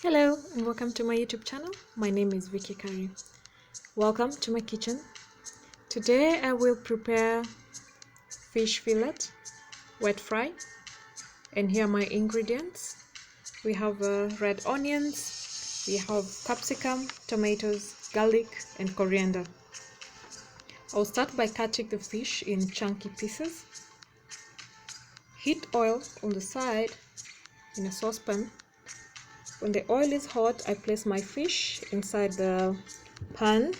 Hello and welcome to my YouTube channel. My name is V-qie. Welcome to my kitchen. Today I will prepare fish fillet, wet fry, and here are my ingredients. We have red onions, we have capsicum, tomatoes, garlic, and coriander. I'll start by cutting the fish in chunky pieces. Heat oil on the side in a saucepan. When the oil is hot, I place my fish inside the pan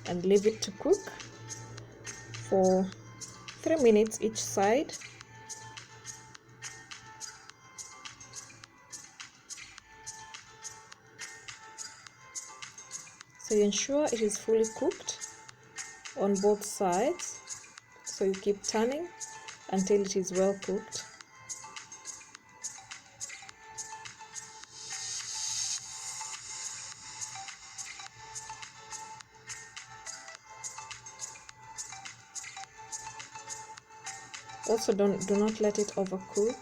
and leave it to cook for 3 minutes each side. So you ensure it is fully cooked on both sides. So you keep turning until it is well cooked. Also do not let it overcook.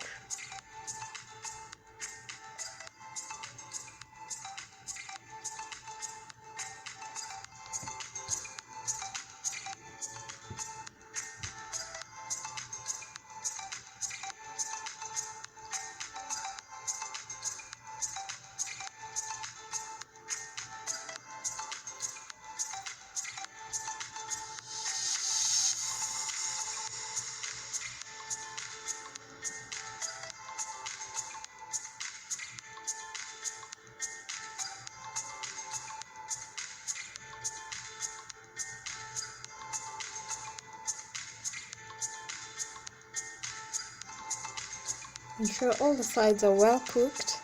Ensure all the sides are well cooked.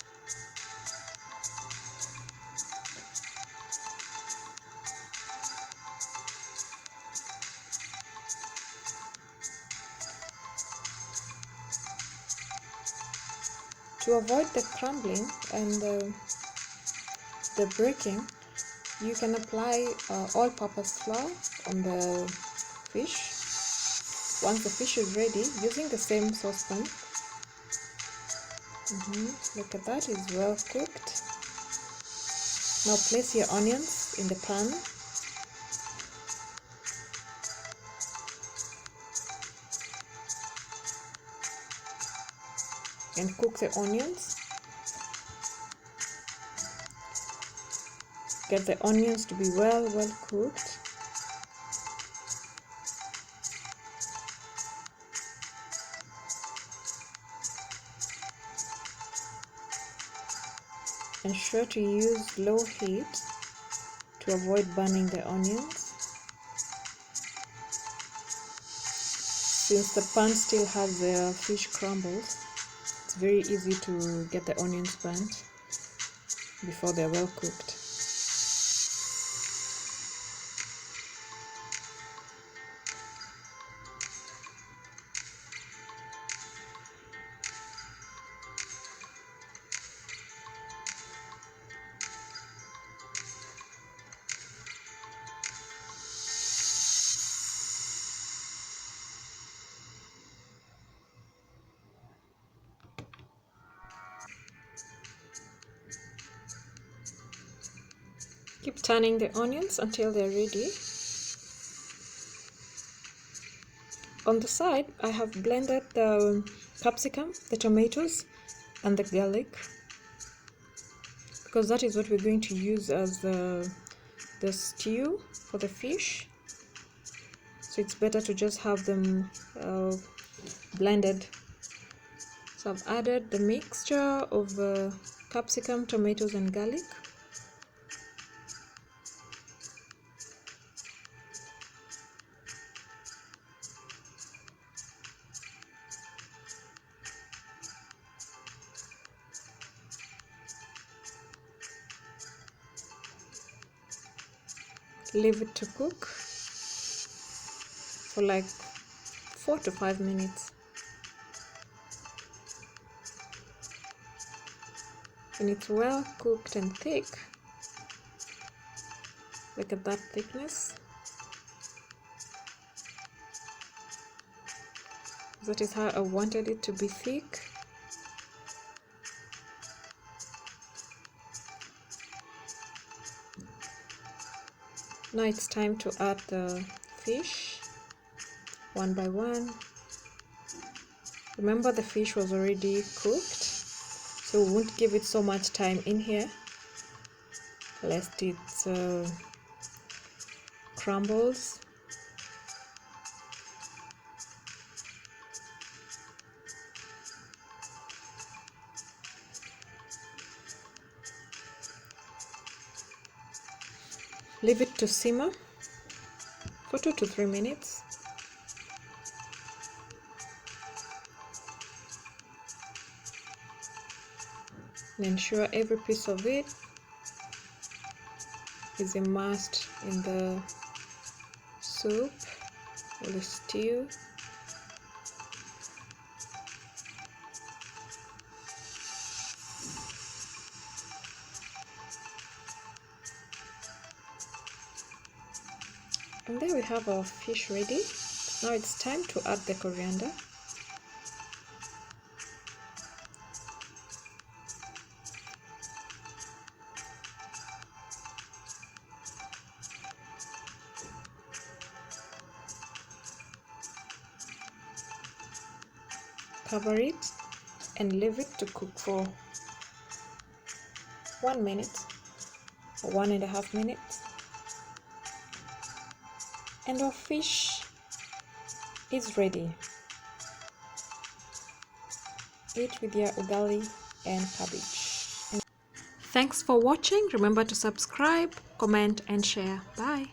To avoid the crumbling and the breaking, you can apply all-purpose flour on the fish. Once the fish is ready, using the same saucepan, look at that, it's well cooked. Now place your onions in the pan. And cook the onions. Get the onions to be well cooked. Ensure to use low heat to avoid burning the onions. Since the pan still has the fish crumbles, it's very easy to get the onions burnt before they're well cooked. Keep turning the onions until they're ready. On the side, I have blended the capsicum, the tomatoes, and the garlic, because that is what we're going to use as the stew for the fish. So it's better to just have them blended. So I've added the mixture of capsicum, tomatoes, and garlic. Leave it to cook for like 4 to 5 minutes. When it's well cooked and thick, look at that thickness. That is how I wanted it to be thick. Now it's time to add the fish one by one. Remember, the fish was already cooked, so we won't give it so much time in here lest it crumbles. Leave it to simmer for 2 to 3 minutes. And ensure every piece of it is immersed in the soup or the stew. And there we have our fish ready. Now it's time to add the coriander. Cover it and leave it to cook for 1 minute or 1.5 minutes. And our fish is ready. Eat with your ugali and cabbage. Thanks for watching. Remember to subscribe, comment and share. Bye.